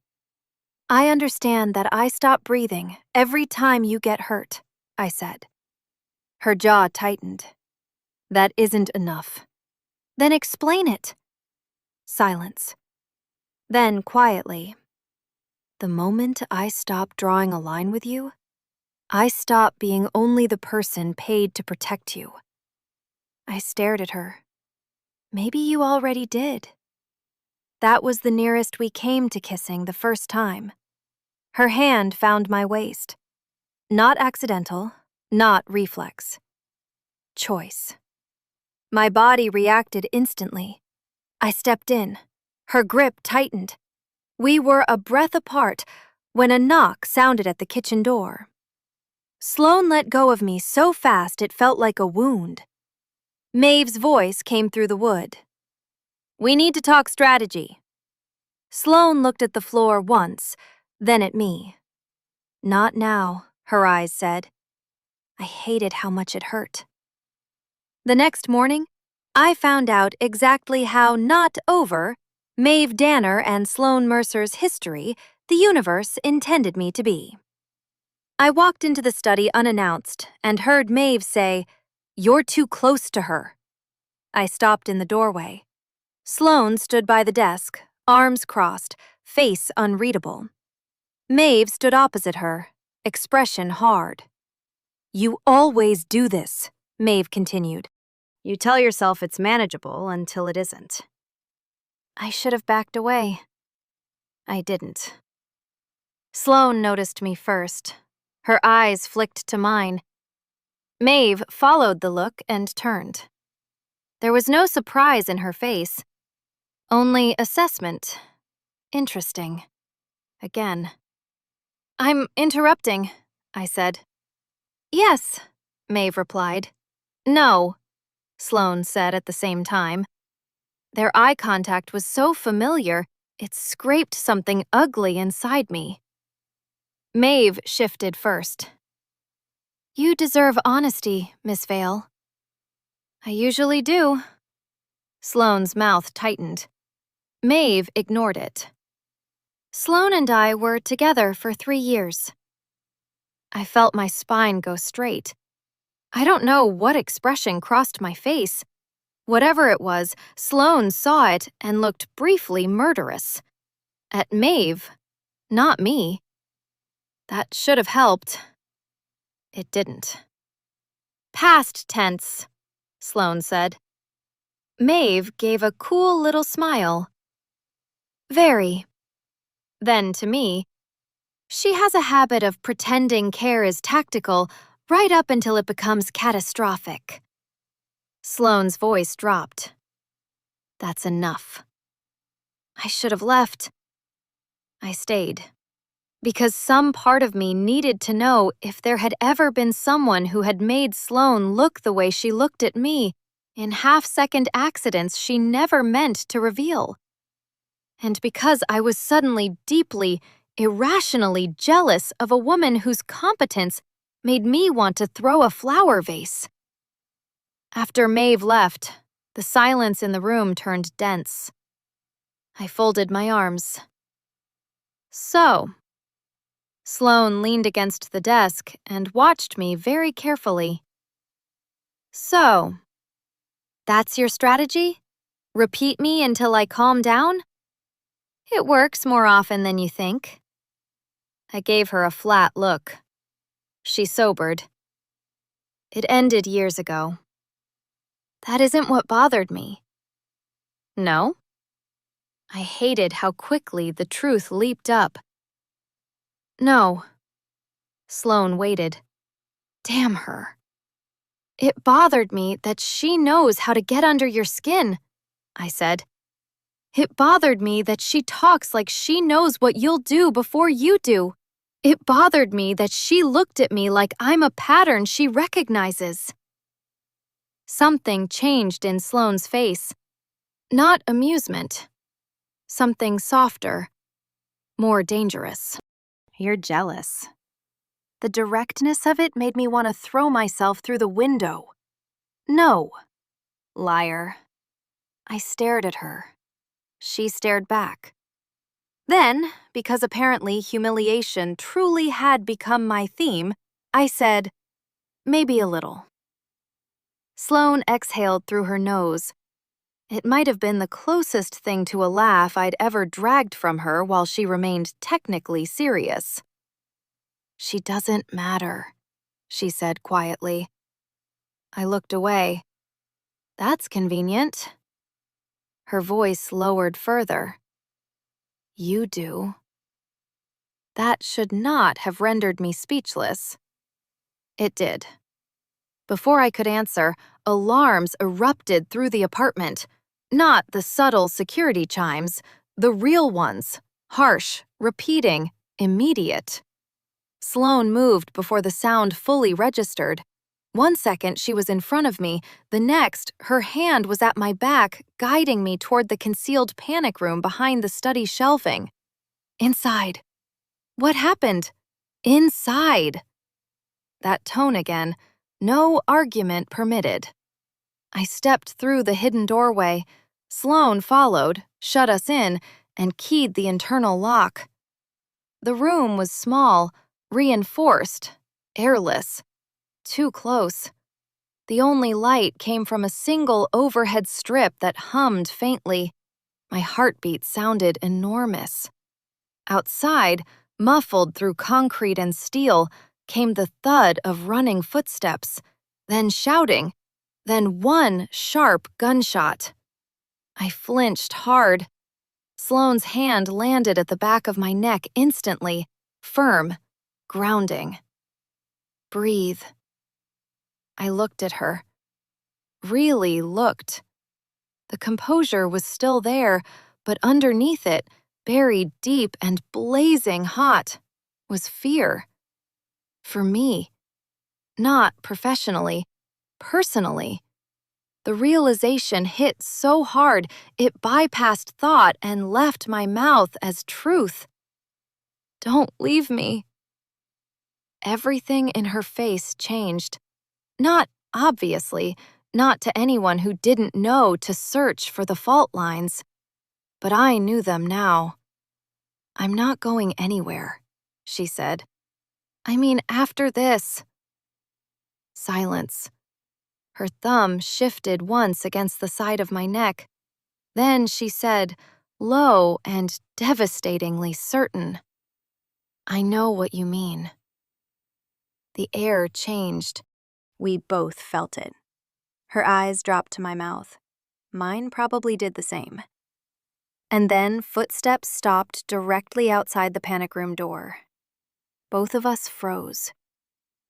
"I understand that I stop breathing every time you get hurt," I said. Her jaw tightened. "That isn't enough." "Then explain it." Silence. Then, quietly, "The moment I stop drawing a line with you, I stop being only the person paid to protect you." I stared at her. "Maybe you already did." That was the nearest we came to kissing the first time. Her hand found my waist. Not accidental, not reflex. Choice. My body reacted instantly. I stepped in. Her grip tightened. We were a breath apart when a knock sounded at the kitchen door. Sloane let go of me so fast it felt like a wound. Maeve's voice came through the wood. "We need to talk strategy." Sloane looked at the floor once, then at me. "Not now," her eyes said. I hated how much it hurt. The next morning, I found out exactly how not over Maeve Danner and Sloane Mercer's history the universe intended me to be. I walked into the study unannounced and heard Maeve say, "You're too close to her." I stopped in the doorway. Sloane stood by the desk, arms crossed, face unreadable. Maeve stood opposite her, expression hard. "You always do this," Maeve continued. "You tell yourself it's manageable until it isn't." I should have backed away. I didn't. Sloane noticed me first. Her eyes flicked to mine. Maeve followed the look and turned. There was no surprise in her face, only assessment. Interesting. Again. "I'm interrupting," I said. "Yes," Maeve replied. "No," Sloane said at the same time. Their eye contact was so familiar, it scraped something ugly inside me. Maeve shifted first. "You deserve honesty, Miss Vale." "I usually do." Sloane's mouth tightened. Maeve ignored it. "Sloane and I were together for 3 years." I felt my spine go straight. I don't know what expression crossed my face. Whatever it was, Sloane saw it and looked briefly murderous. At Maeve, not me. That should have helped. It didn't. "Past tense," Sloane said. Maeve gave a cool little smile. "Very." Then to me, "She has a habit of pretending care is tactical right up until it becomes catastrophic." Sloane's voice dropped. "That's enough." I should have left. I stayed. Because some part of me needed to know if there had ever been someone who had made Sloane look the way she looked at me in half-second accidents she never meant to reveal. And because I was suddenly deeply, irrationally jealous of a woman whose competence made me want to throw a flower vase. After Maeve left, the silence in the room turned dense. I folded my arms. "So," Sloane leaned against the desk and watched me very carefully. "So, that's your strategy? Repeat me until I calm down? It works more often than you think." I gave her a flat look. She sobered. "It ended years ago." "That isn't what bothered me." "No?" I hated how quickly the truth leaped up. "No." Sloane waited. Damn her. "It bothered me that she knows how to get under your skin," I said. "It bothered me that she talks like she knows what you'll do before you do. It bothered me that she looked at me like I'm a pattern she recognizes." Something changed in Sloane's face. Not amusement. Something softer. More dangerous. "You're jealous." The directness of it made me want to throw myself through the window. "No." Liar. I stared at her. She stared back. Then, because apparently humiliation truly had become my theme, I said, "Maybe a little." Sloane exhaled through her nose. It might have been the closest thing to a laugh I'd ever dragged from her while she remained technically serious. "She doesn't matter," she said quietly. I looked away. "That's convenient." Her voice lowered further. "You do." That should not have rendered me speechless. It did. Before I could answer, alarms erupted through the apartment. Not the subtle security chimes, the real ones, harsh, repeating, immediate. Sloane moved before the sound fully registered. 1 second she was in front of me, the next, her hand was at my back, guiding me toward the concealed panic room behind the study shelving. Inside. What happened? Inside. That tone again. No argument permitted. I stepped through the hidden doorway. Sloane followed, shut us in, and keyed the internal lock. The room was small, reinforced, airless. Too close. The only light came from a single overhead strip that hummed faintly. My heartbeat sounded enormous. Outside, Muffled through concrete and steel came the thud of running footsteps, then shouting, then one sharp gunshot. I flinched hard. Sloane's hand landed at the back of my neck instantly, firm, grounding. Breathe. I looked at her. Really looked. The composure was still there, but underneath it, buried deep and blazing hot, was fear. For me. Not professionally, personally. The realization hit so hard it bypassed thought and left my mouth as truth. Don't leave me. Everything in her face changed. Not obviously, not to anyone who didn't know to search for the fault lines. But I knew them now. I'm not going anywhere, she said. I mean, after this. Silence. Her thumb shifted once against the side of my neck. Then she said, low and devastatingly certain, I know what you mean. The air changed. We both felt it. Her eyes dropped to my mouth. Mine probably did the same. And then footsteps stopped directly outside the panic room door. Both of us froze.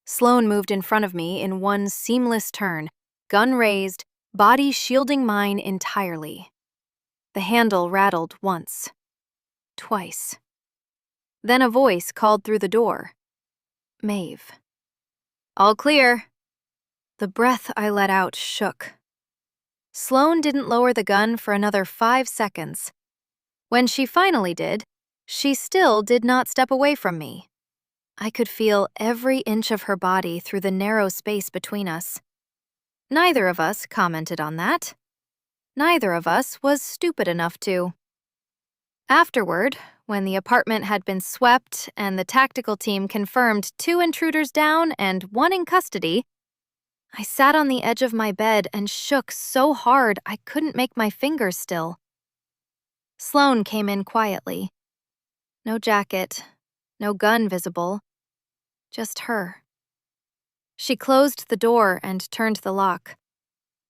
Sloane moved in front of me in one seamless turn, gun raised, body shielding mine entirely. The handle rattled once. Twice. Then a voice called through the door. Maeve. All clear. The breath I let out shook. Sloane didn't lower the gun for another 5 seconds. When she finally did, she still did not step away from me. I could feel every inch of her body through the narrow space between us. Neither of us commented on that. Neither of us was stupid enough to. Afterward, when the apartment had been swept and the tactical team confirmed 2 intruders down and 1 in custody, I sat on the edge of my bed and shook so hard I couldn't make my fingers still. Sloane came in quietly. No jacket, no gun visible, just her. She closed the door and turned the lock.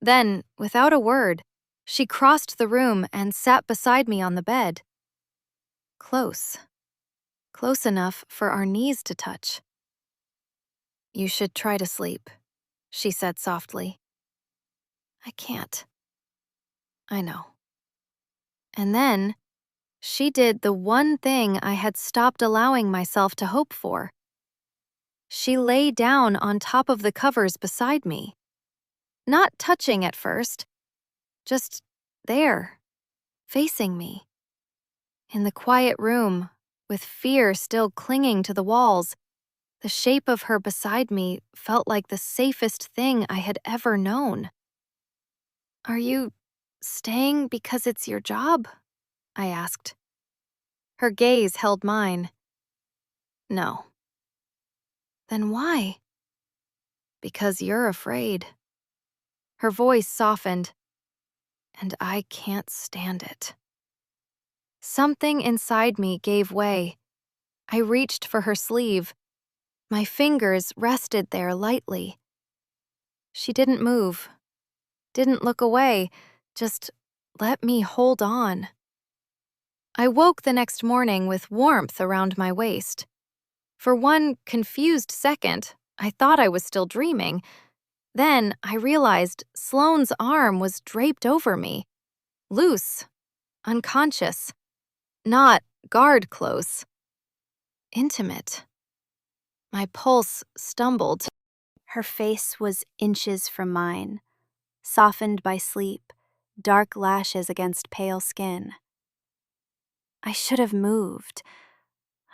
Then, without a word, she crossed the room and sat beside me on the bed. Close. Close enough for our knees to touch. You should try to sleep, she said softly. I can't. I know. And then, she did the one thing I had stopped allowing myself to hope for. She lay down on top of the covers beside me. Not touching at first, just there, facing me. In the quiet room, with fear still clinging to the walls, the shape of her beside me felt like the safest thing I had ever known. Are you staying because it's your job? I asked. Her gaze held mine. No. Then why? Because you're afraid. Her voice softened, and I can't stand it. Something inside me gave way. I reached for her sleeve. My fingers rested there lightly. She didn't move, didn't look away, just let me hold on. I woke the next morning with warmth around my waist. For one confused second, I thought I was still dreaming. Then I realized Sloane's arm was draped over me, loose, unconscious, not guard close, intimate. My pulse stumbled. Her face was inches from mine, softened by sleep, dark lashes against pale skin. I should have moved.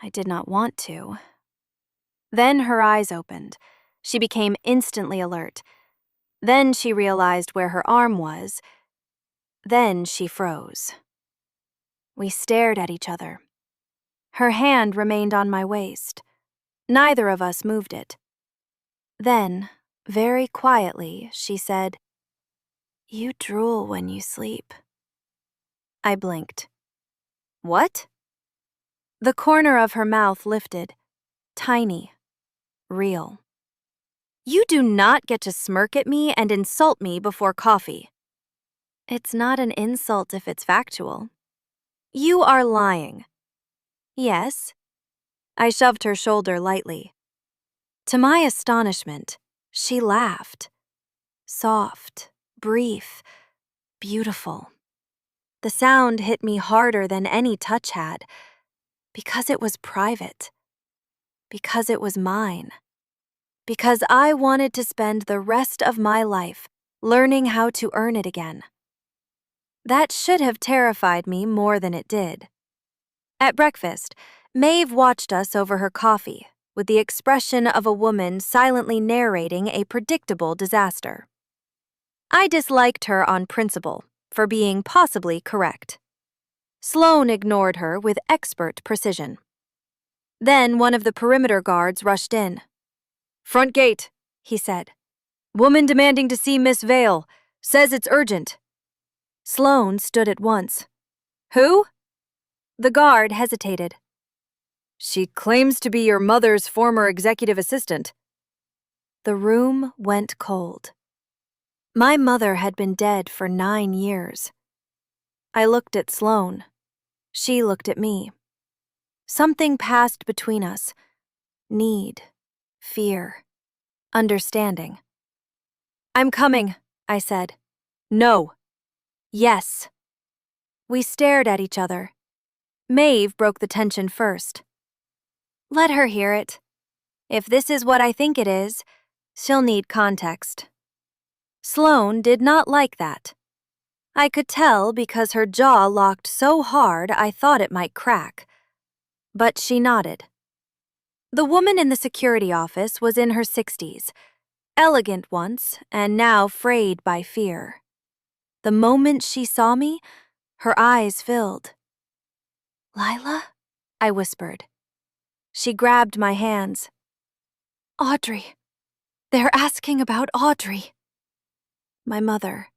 I did not want to. Then her eyes opened. She became instantly alert. Then she realized where her arm was. Then she froze. We stared at each other. Her hand remained on my waist. Neither of us moved it. Then, very quietly, she said, "You drool when you sleep." I blinked. What? The corner of her mouth lifted, tiny, real. You do not get to smirk at me and insult me before coffee. It's not an insult if it's factual. You are lying. Yes. I shoved her shoulder lightly. To my astonishment, she laughed. Soft, brief, beautiful. The sound hit me harder than any touch had, because it was private, because it was mine, because I wanted to spend the rest of my life learning how to earn it again. That should have terrified me more than it did. At breakfast, Maeve watched us over her coffee with the expression of a woman silently narrating a predictable disaster. I disliked her on principle for being possibly correct. Sloane ignored her with expert precision. Then one of the perimeter guards rushed in. "Front gate," he said. "Woman demanding to see Miss Vale. Says it's urgent." Sloane stood at once. "Who?" The guard hesitated. "She claims to be your mother's former executive assistant." The room went cold. My mother had been dead for 9 years. I looked at Sloane. She looked at me. Something passed between us. Need, fear, understanding. "I'm coming," I said. "No." "Yes." We stared at each other. Maeve broke the tension first. "Let her hear it. If this is what I think it is, she'll need context." Sloane did not like that. I could tell because her jaw locked so hard I thought it might crack. But she nodded. The woman in the security office was in her 60s, elegant once and now frayed by fear. The moment she saw me, her eyes filled. "Lila?" I whispered. She grabbed my hands. "Audrey. They're asking about Audrey." My mother.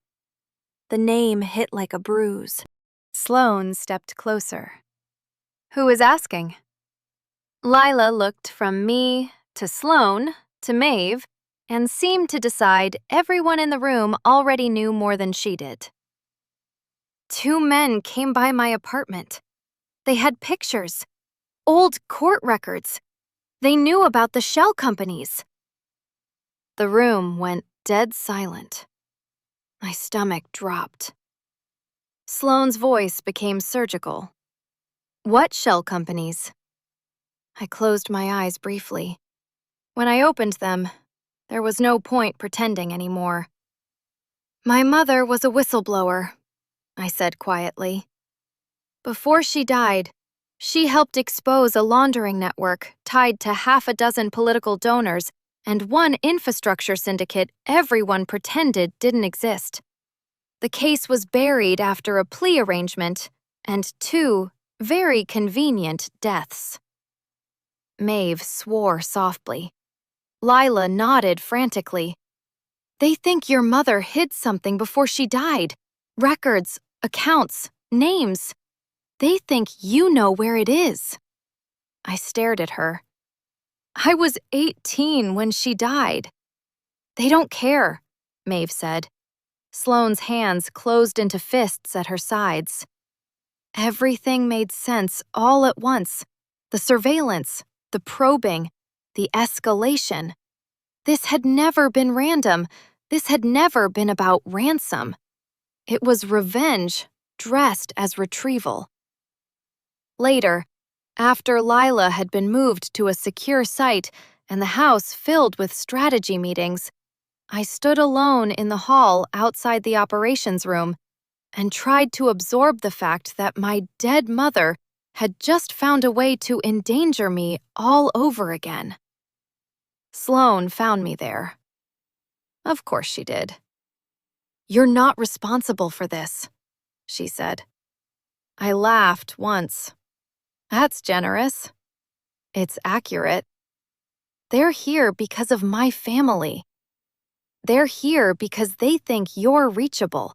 The name hit like a bruise. Sloane stepped closer. "Who is asking?" Lila looked from me to Sloane to Maeve and seemed to decide everyone in the room already knew more than she did. "2 men came by my apartment. They had pictures, old court records. They knew about the shell companies." The room went dead silent. My stomach dropped. Sloane's voice became surgical. "What shell companies?" I closed my eyes briefly. When I opened them, there was no point pretending anymore. "My mother was a whistleblower," I said quietly. "Before she died, she helped expose a laundering network tied to 6 political donors and 1 infrastructure syndicate everyone pretended didn't exist. The case was buried after a plea arrangement and 2 very convenient deaths." Maeve swore softly. Lila nodded frantically. "They think your mother hid something before she died. Records, accounts, names. They think you know where it is." I stared at her. "I was 18 when she died." "They don't care," Maeve said. Sloane's hands closed into fists at her sides. Everything made sense all at once. The surveillance, the probing, the escalation. This had never been random. This had never been about ransom. It was revenge dressed as retrieval. Later, after Lila had been moved to a secure site and the house filled with strategy meetings, I stood alone in the hall outside the operations room and tried to absorb the fact that my dead mother had just found a way to endanger me all over again. Sloane found me there. Of course she did. "You're not responsible for this," she said. I laughed once. "That's generous." "It's accurate. They're here because of my family. They're here because they think you're reachable."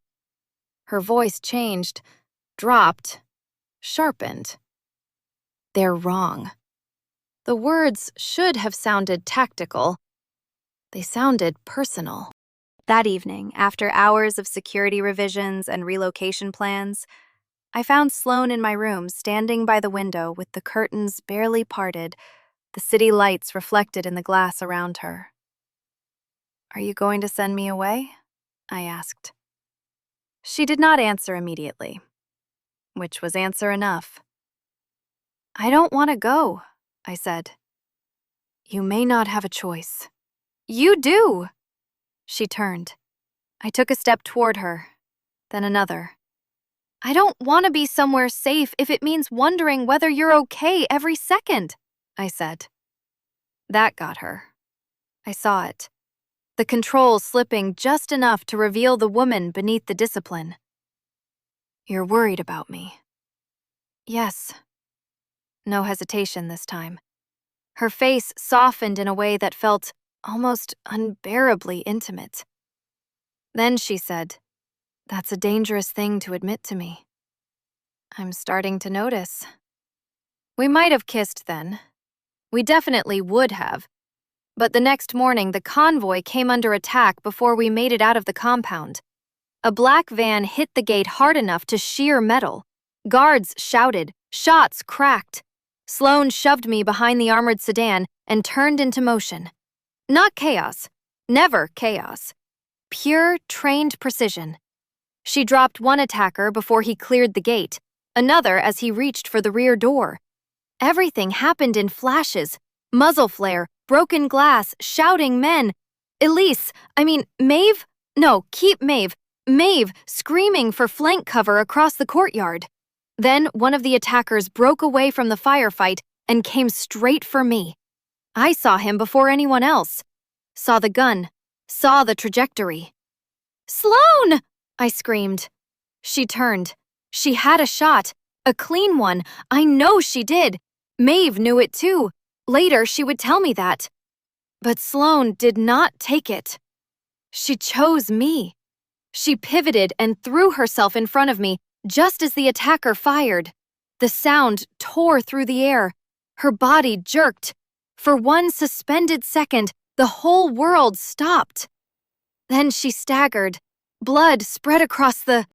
Her voice changed, dropped, sharpened. They're wrong. The words should have sounded tactical. They sounded personal. That evening, after hours of security revisions and relocation plans, I found Sloane in my room, standing by the window with the curtains barely parted, the city lights reflected in the glass around her. "Are you going to send me away?" I asked. She did not answer immediately, which was answer enough. "I don't want to go," I said. "You may not have a choice." "You do!" She turned. I took a step toward her, then another. "I don't want to be somewhere safe if it means wondering whether you're okay every second," I said. That got her. I saw it. The control slipping just enough to reveal the woman beneath the discipline. "You're worried about me." "Yes." No hesitation this time. Her face softened in a way that felt almost unbearably intimate. Then she said, "That's a dangerous thing to admit to me." I'm starting to notice. We might have kissed then. We definitely would have. But the next morning, the convoy came under attack before we made it out of the compound. A black van hit the gate hard enough to shear metal. Guards shouted, shots cracked. Sloane shoved me behind the armored sedan and turned into motion. Not chaos. Never chaos. Pure, trained precision. She dropped one attacker before he cleared the gate, another as he reached for the rear door. Everything happened in flashes. Muzzle flare, broken glass, shouting men. Maeve? No, keep Maeve. Maeve, screaming for flank cover across the courtyard. Then one of the attackers broke away from the firefight and came straight for me. I saw him before anyone else. Saw the gun. Saw the trajectory. "Sloane!" I screamed. She turned. She had a shot. A clean one. I know she did. Maeve knew it too. Later, she would tell me that. But Sloane did not take it. She chose me. She pivoted and threw herself in front of me just as the attacker fired. The sound tore through the air. Her body jerked. For one suspended second, the whole world stopped. Then she staggered. Blood spread across the